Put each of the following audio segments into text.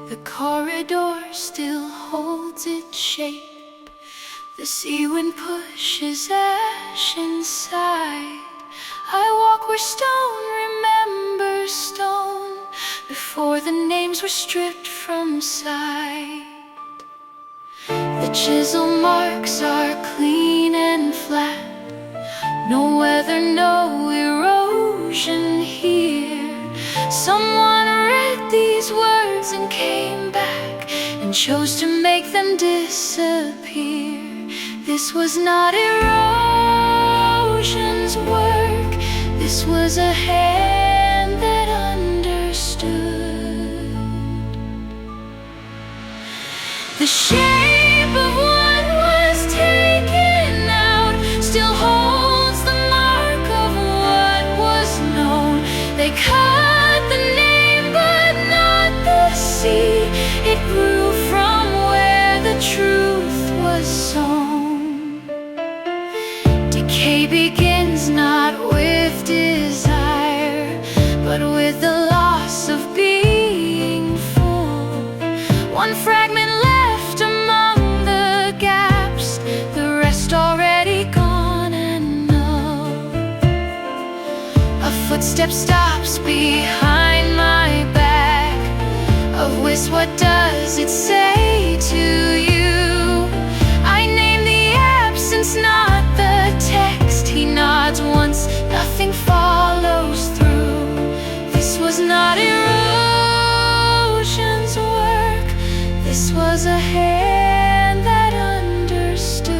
The corridor still holds its shape. The sea wind pushes ash inside. I walk where stone remembers stone, before the names were stripped from sight. The chisel marks are clean and flat. No weather, no erosion here. Someone read these words and came back and chose to make them disappear. This was not erosion's work. This was a hand that understood. The shape of what was taken out still holds the mark of what was known. They cut the name but not the sea. It grew from where the truth was sown. Decay begins not with desire, but with the loss of being full. One fragment left among the gaps, the rest already gone and null. A footstep stops behind my back. Of whist, what does it say to you? I name the absence, not the text. He nods once, nothing follows through. This was not erosion's work. This was a hand that understood.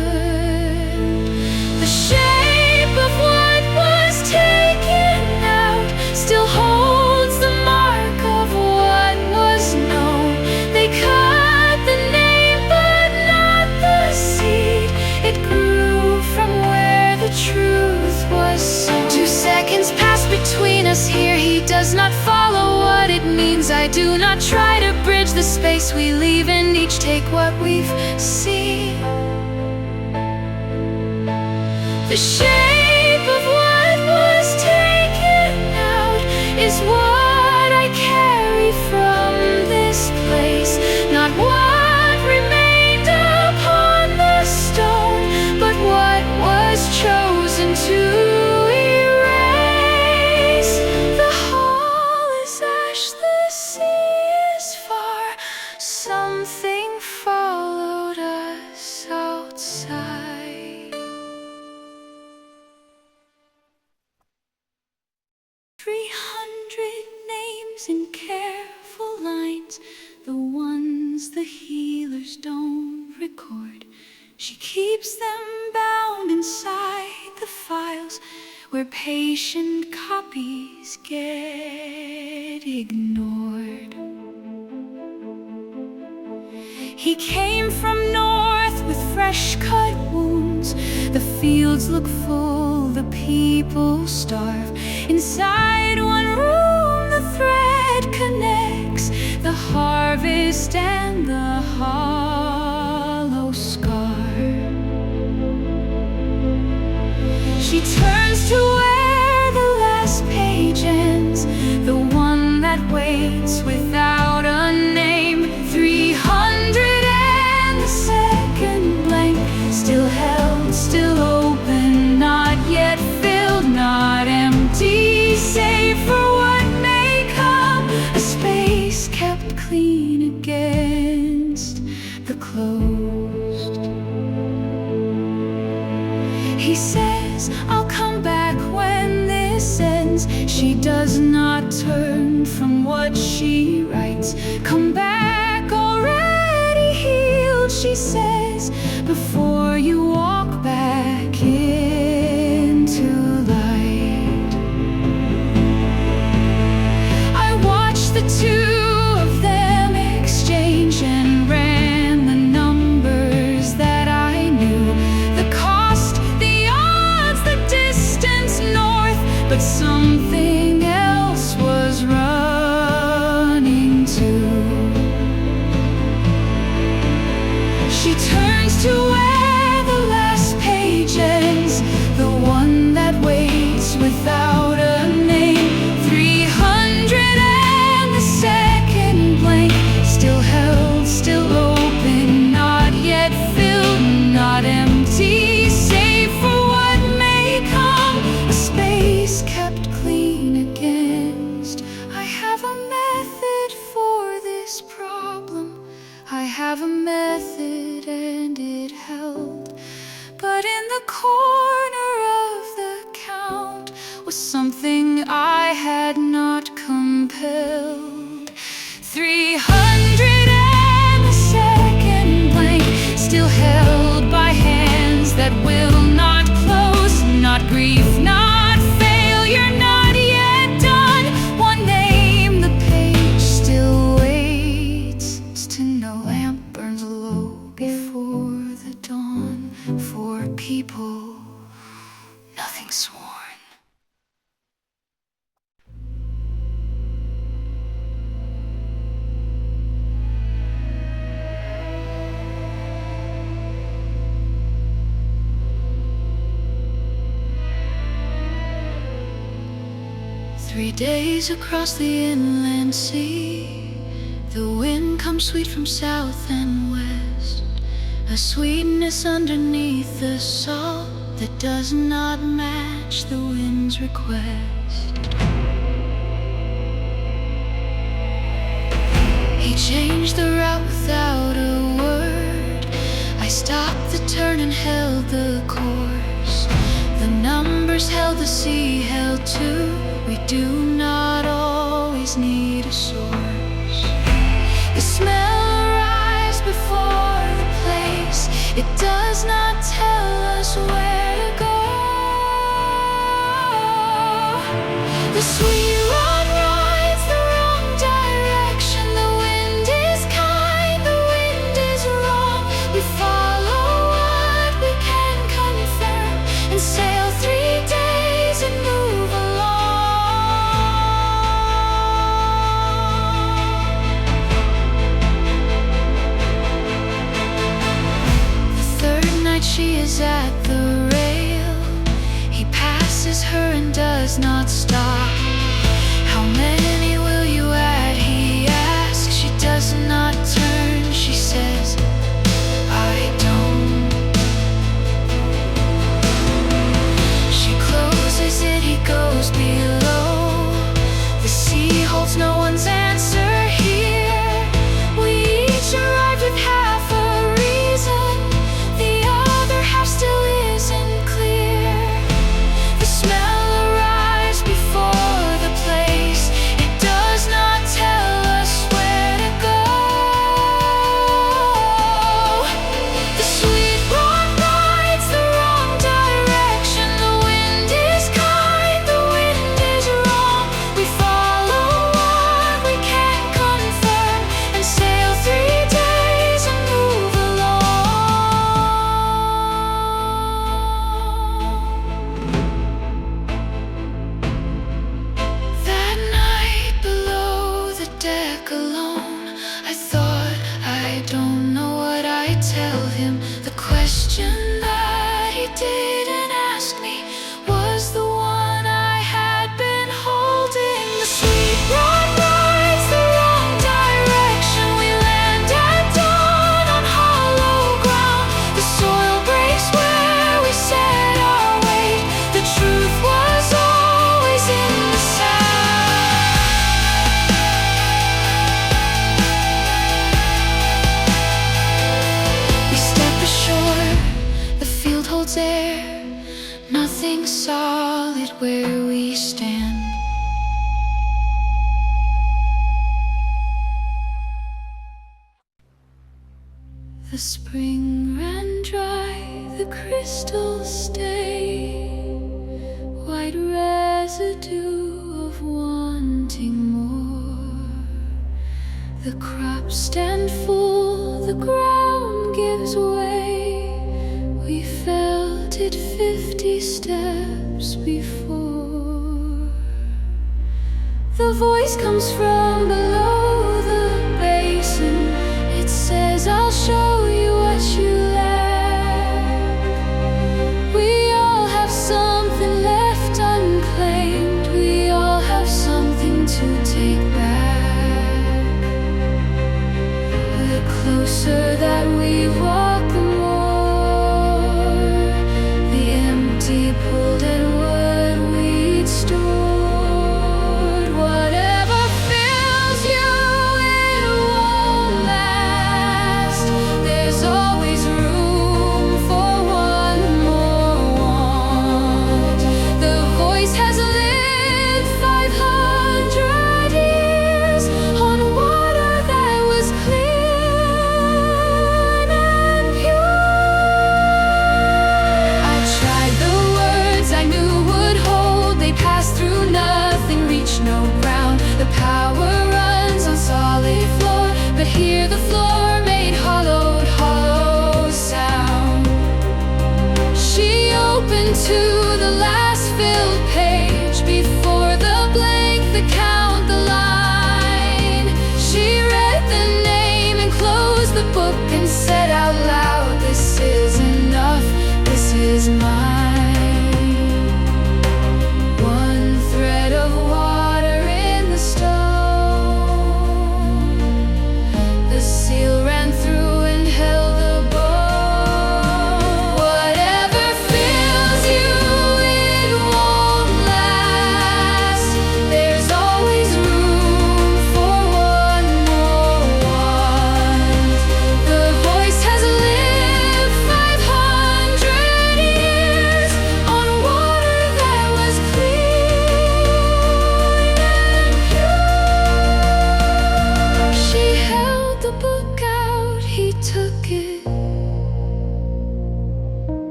The shape of what was taken out still holds the mark of what was known. They cut the name but not the seed. It grew from where the truth was sown. 2 seconds pass between us here. He does not follow what it means. I do not try to bridge the space we leave and each take what we've seen. The shape of what was taken out is what I carry from this place. Not what remained upon the stone, but what was chosen to erase. The hall is ash, the sea is far. Something followed us outside. 300 names in careful lines, the ones the healers don't record. She keeps them bound inside the files where patient copies get ignored. He came from north with fresh cut wounds. The fields look full, the people starve. Inside one room the thread connects the harvest and the hollow scar. She turns to where the last page ends, the one that waits without a name. 300 and the second blank, still held, still open, not yet filled, not empty, save for what may come. A space kept clean against the closed. He says, I'll come back when this ends. She does not turn from what she writes. Come back already healed, she says, before you walk back into light. I watched the two of them exchange and ran the numbers that I knew. The cost, the odds, the distance north, but something else was running too. She corner of the count was something I had not compelled. 300 and the second blank, still held by hands that will not close, not grief, not failure, not yet done. One name, the page still waits to know. Lamp burns low before the dawn. For people, nothing sworn. Three days across the inland sea, the wind comes sweet from south and west, a sweetness underneath the salt that does not match the wind's request. He changed the route without a word. I stopped the turn and held the course. The numbers held, the sea held too. We do not always need a source. The smell arrives before the place. It does not tell us where to go. The sweet rod rides the wrong direction. The wind is kind, the wind is wrong. We follow what we can confirm and sail 3 days and move along. She is at the rail. He passes her and does not stop. How many will you add? He asks. She does not turn. She says, I don't. She closes it. He goes below. The sea holds no one's answer here. We each arrived with half a reason. Still isn't clear. The smell arrives before the place. It does not tell us where to go. The sweet rod rides the wrong direction. The wind is kind, the wind is wrong. We follow what we can confirm and sail 3 days and move along. Alone, I thought, I don't know what I'd tell him. The question that he didn't ask me was the one I had been holding. The sweet rod rides the wrong direction. We land at dawn on hollow ground. The soil breaks where we set our weight. The truth was always in the sound. Air, nothing solid where we stand. The spring ran dry, the crystals stay, white residue of wanting more. The crops stand full, the ground gives way. We felt it 50 steps before. The voice comes from below the basin. It says, I'll show you what you lack. We all have something left unclaimed. We all have something to take back. The closer that we walk, the more pulled at what we'd stored. Whatever fills you, it won't last. There's always room for one more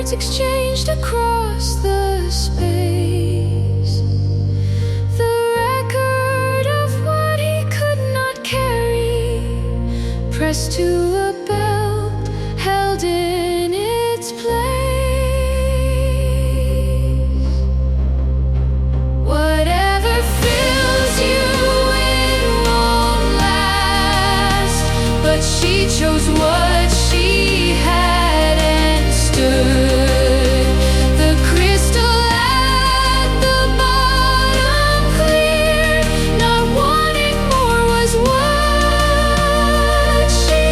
words exchanged across the space, the record of what he could not carry, pressed to a belt held in its place. Whatever fills you, it won't last, but she chose what she had and stood. The crystal at the bottom clear, not wanting more was what she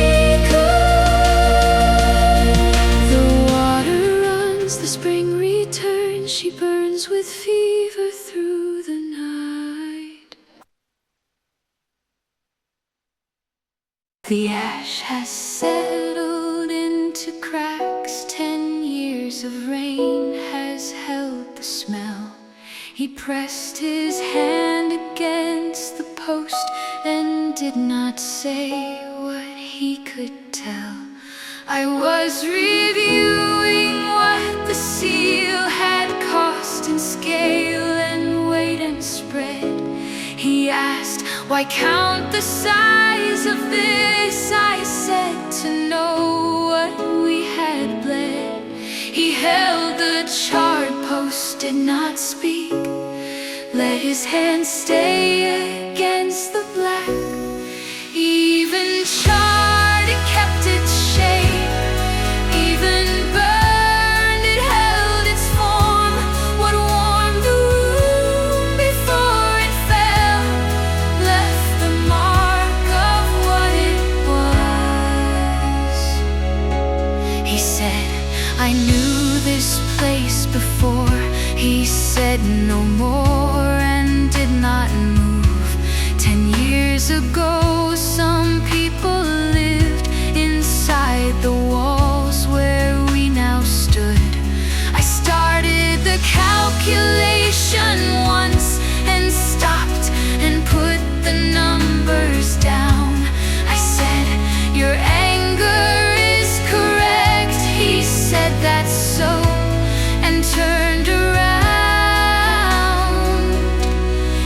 could. The water runs, the spring returns, she burns with fever through the night. The ash has settled into cracks, 10 years of rain has held the smell. He pressed his hand against the post and did not say what he could tell. I was reviewing what the seal had cost in scale and weight and spread. He asked, why count the size of this? I said, to know what we had bled. He held the charred post, did not speak, let his hand stay against the black. Even charred, it kept its shape. Even burned, it held its form. What warmed the room before it fell, left the mark of what it was. He said, I knew this place before. He said no more and did not move. 10 years ago, some people lived inside the walls where we now stood. I started the calculation once and stopped and put the numbers down. I said, your anger is correct. He said, that's so, and turned around.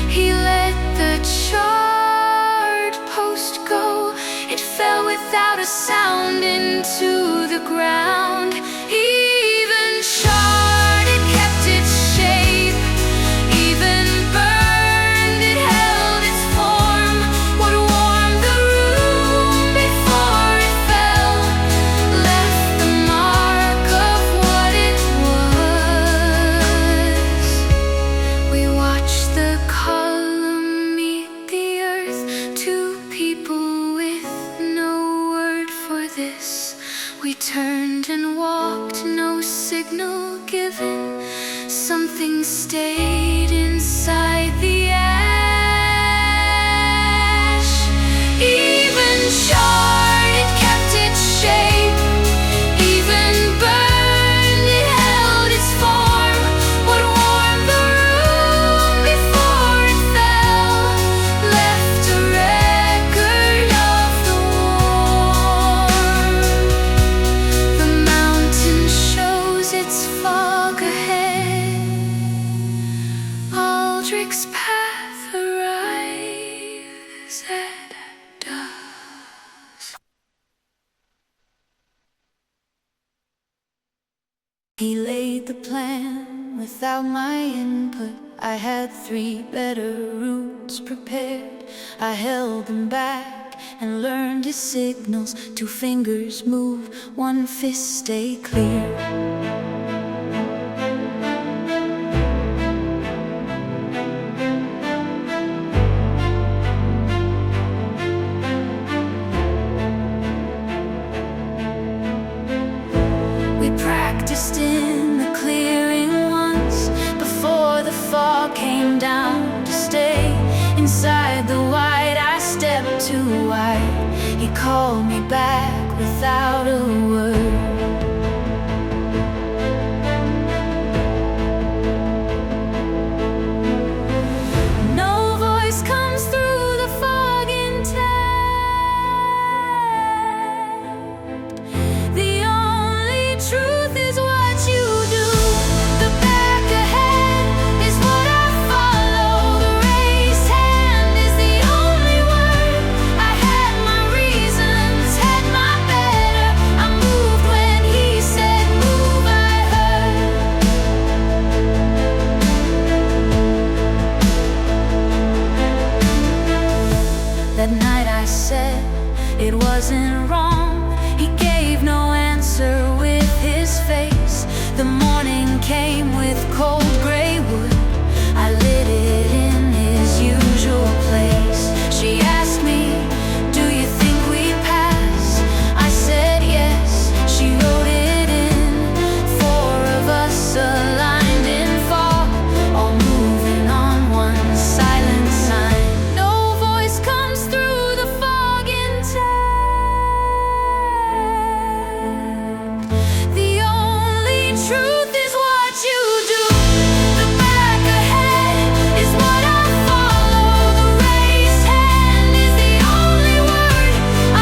He let the charred post go. It fell without a sound into the ground. Even charred, it kept its shape. Even burned, it held its form. What warmed the room before it fell, left the mark of what it was. We watched the column meet the earth, two people with no word for this. We turned and walked, no signal given. Something stayed inside the ash. Even charred, it kept its shape. Even burned, it held its form. What warmed the room before it fell, left a record of the warmth. The mountain shows its fog ahead. Aldrich's path arrives at dusk. He laid the plan without my input. I had 3 better routes prepared. I held them back and learned his signals. 2 fingers move, 1 fist stay clear. We practiced in the clearing once before the fog came down to stay. Inside the white, I stepped too wide. He called me back without a word. No voice comes through the fog intact. The only truth is what you The morning came with cold gray wood. I lit it in his usual place. She asked me, do you think we'd pass? I said yes. She wrote it in. Four of us aligned in fog, all moving on one silent sign. No voice comes through the fog intact. The only truth is what you do. The back ahead is what I follow. The raised hand is the only word.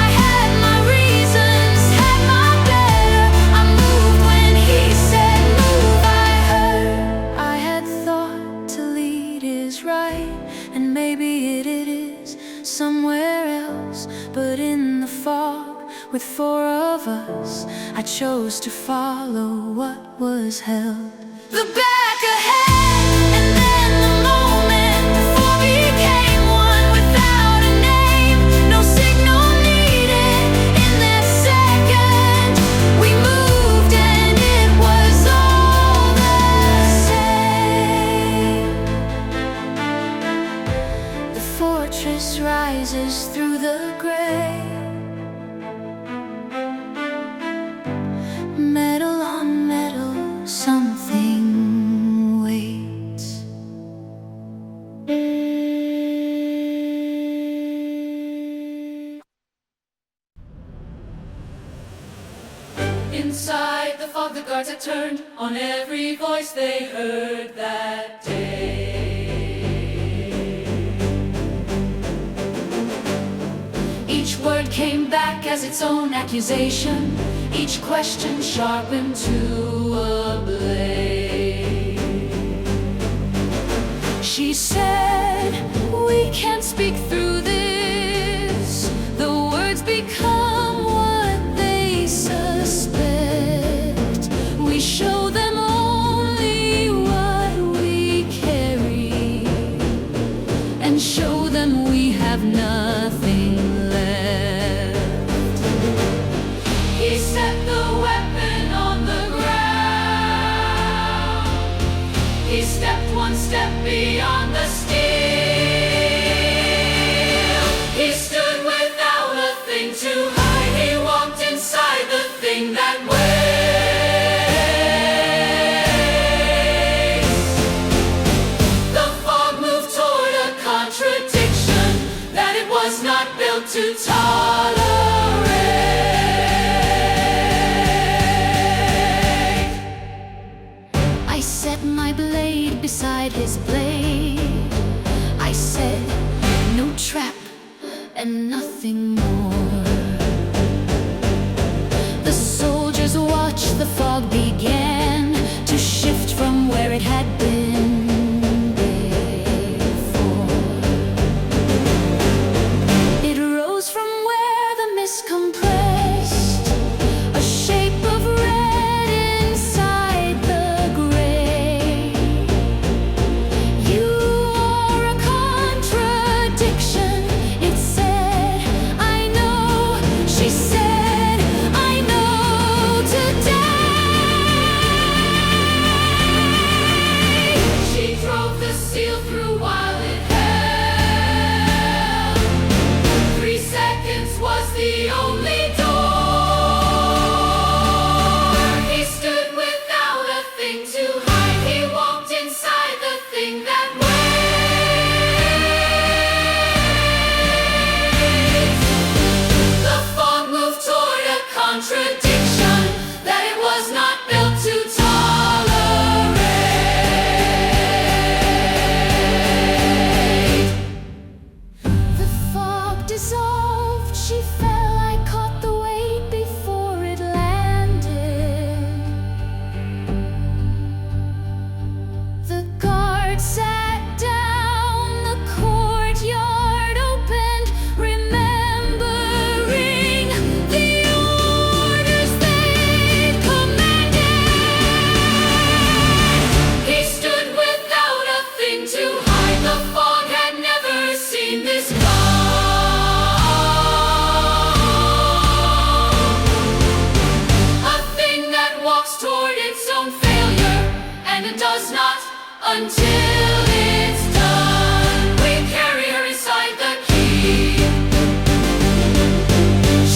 I had my reasons, had my better. I moved when he said move. I heard I had thought to lead is right, and maybe it is somewhere else. But in the fog, with four of us, I chose to follow what was held. The back ahead, and then the moment before became one without a name. No signal needed in that second. We moved and it was all the same. The fortress rises through the gray. Metal on metal, something waits. Inside the fog, the guards had turned on every voice they heard that day. Each word came back as its own accusation, each question sharpened to a blade. She said, we can't speak through this. The words become what they suspect. We show them only what we carry, and show them we have nothing left. He set the weapon on the ground. He stepped one step beyond the steel. He stood without a thing to hide. He walked inside the thing that waits. The fog moved toward a contradiction that it was not built to tolerate. I set my blade beside his blade. I said, no trap and nothing more. The soldiers watched. The fog began to shift from where it had been before. It rose from where the mist compressed, a shape of red inside the gray. You are a contradiction, it said. I know, she said, I know today. and it does not until it's done. We carry her inside the key.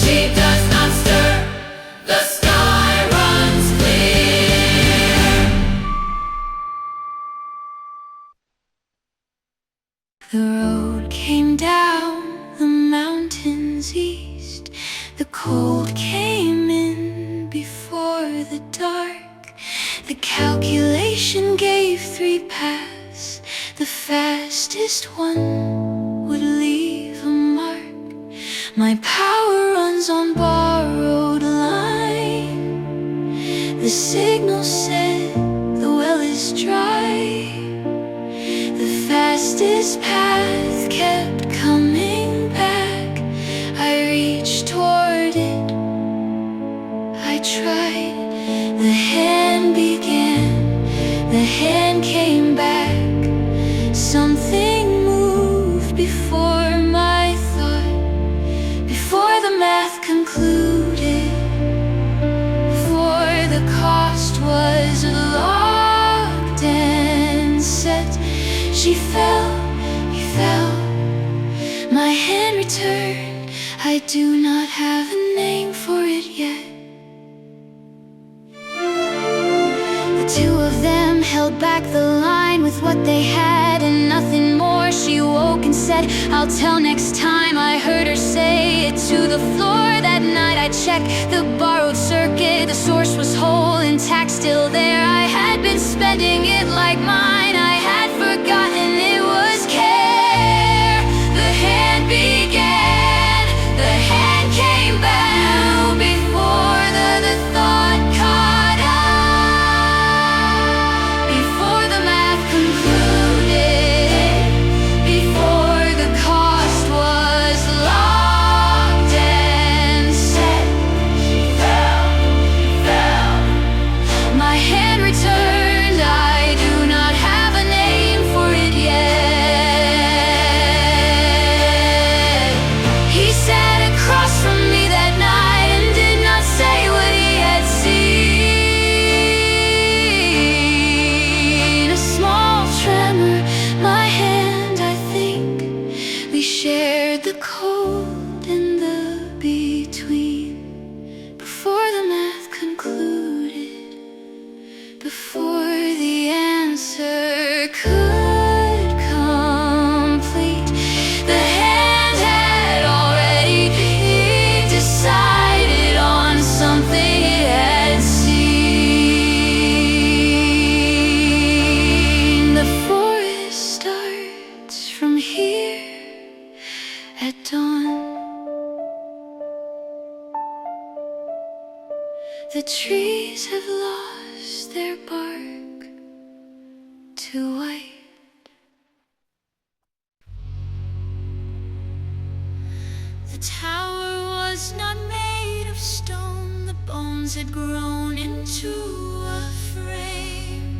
She does not stir, the sky runs clear. The road came down the mountains east. The cold came in before the dark. The calculation gave 3 paths. The fastest one would leave a mark. My power runs on borrowed line. The signal said the well is dry. The fastest path kept coming back. I reached toward it, I tried. The hand began, the hand came back. Something moved before my thought, before the math concluded, before the cost was locked and set. She fell, he fell, my hand returned. I do not have a name for it yet. The 2 of them held back the line with what they had and nothing more. She woke and said, I'll tell next time. I heard her say it to the floor. That night I checked the borrowed circuit. The source was whole, intact, still there. I had been spending it like mine. I had forgotten it was care. The hand began, the hand came back. Before the thought caught up, before the math concluded, before the cost was locked and set. She fell, my hand returned. I do not have a name for it yet. He sat across from me that night and did not say what he had seen. A small tremor, my hand, I think. We shared the cold and the between. Before the math concluded, before the answer could complete, the hand had already decided on something it had seen. The forest starts from here at dawn. The trees have lost their bark to white. The tower was not made of stone. The bones had grown into a frame.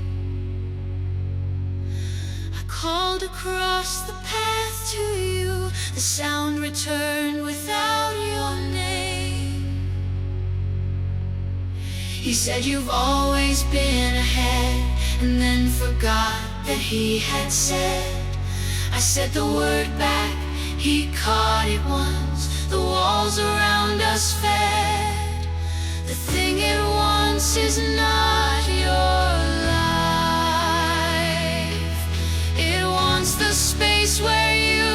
I called across the path to you. The sound returned without your name. He said you've always been ahead, and then forgot that he had said. I said the word back, he caught it once. The walls around us fed. The thing it wants is not your life. It wants the space where you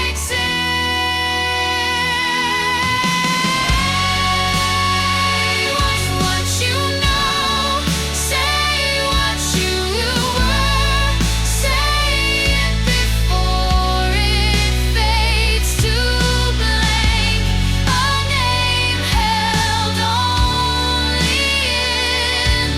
exist. What you know, say what you were. Say it before it fades to blank. A name held only in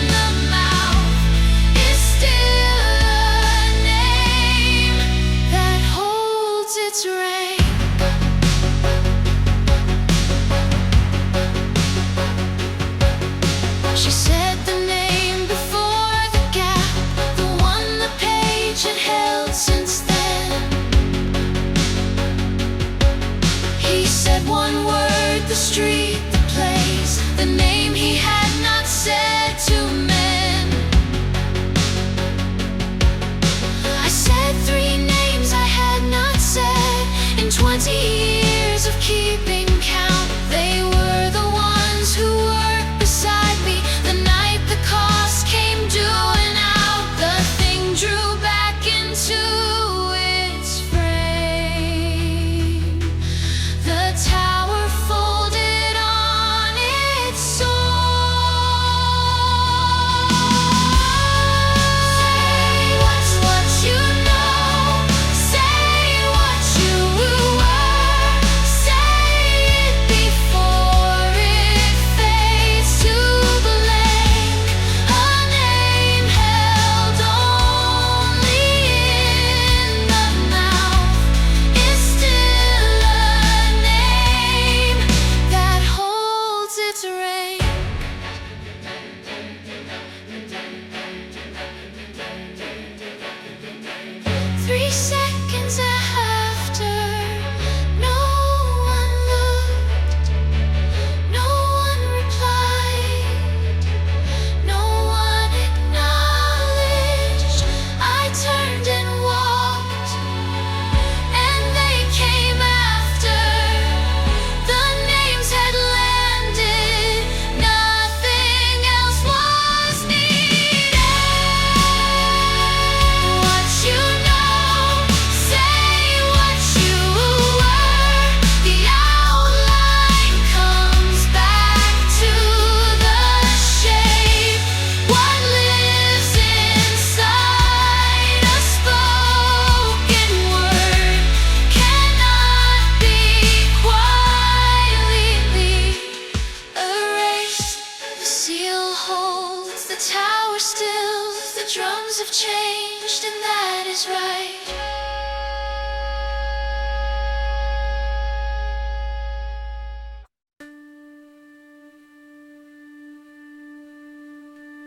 still. The drums have changed, and that is right.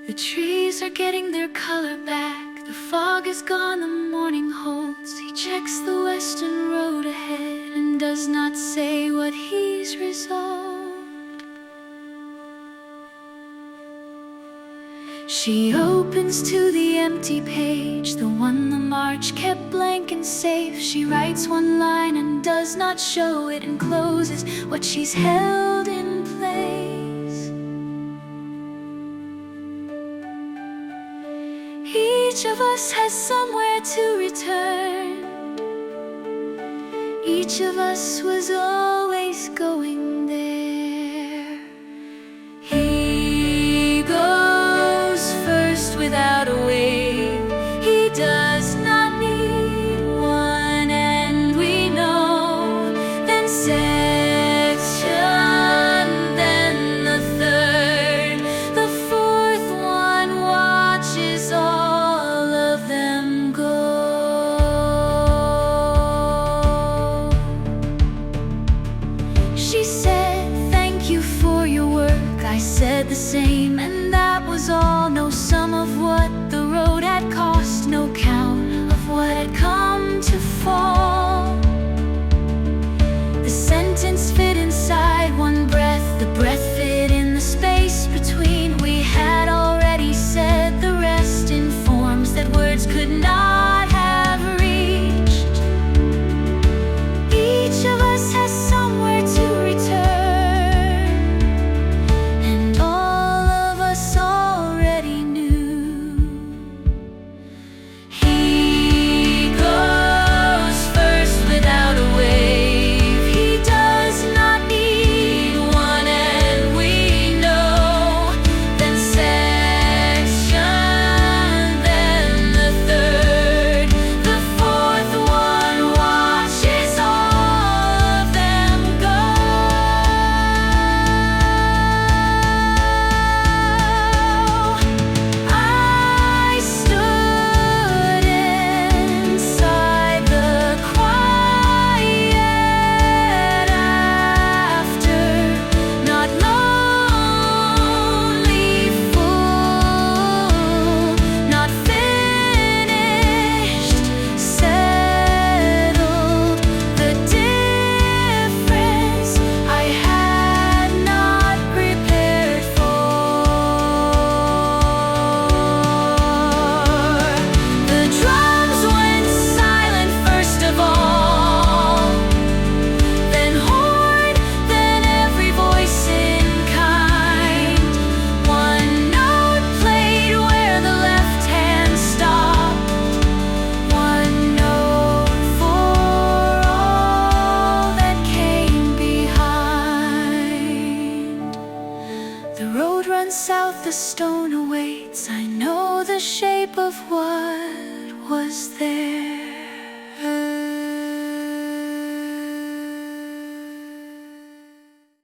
The trees are getting their color back. The fog is gone, the morning holds. He checks the western road ahead and does not say what he's resolved. She opens to the empty page, the one the march kept blank and safe. She writes one line and does not show it, and closes what she's held in place. Each of us has somewhere to return. Each of us was always going there. He goes first without a wave. He does not need one, and we know. Then section, then the third, the fourth one watches all of them go. She said, "Thank you for your work." I said the same, and that was all. No sum of what the road had cost, no count of what had come to fall. The sentence fit inside one breath, the breath fit in the space between. We had already said the rest in forms that words could not have reached. Each of us has somewhere to return, and all of us already knew. He goes first without a wave. He does not need one, and we know. Then section, then the third, the fourth one watches all of them go. I stood inside the quiet after, not lonely, full, not finished, settled the difference I had not prepared for. The drums went silent first of all, then horn, then every voice in kind. One note played where the left hand stopped, one note for all that came behind. The road runs south, the stone awaits. I know the shape of what was there.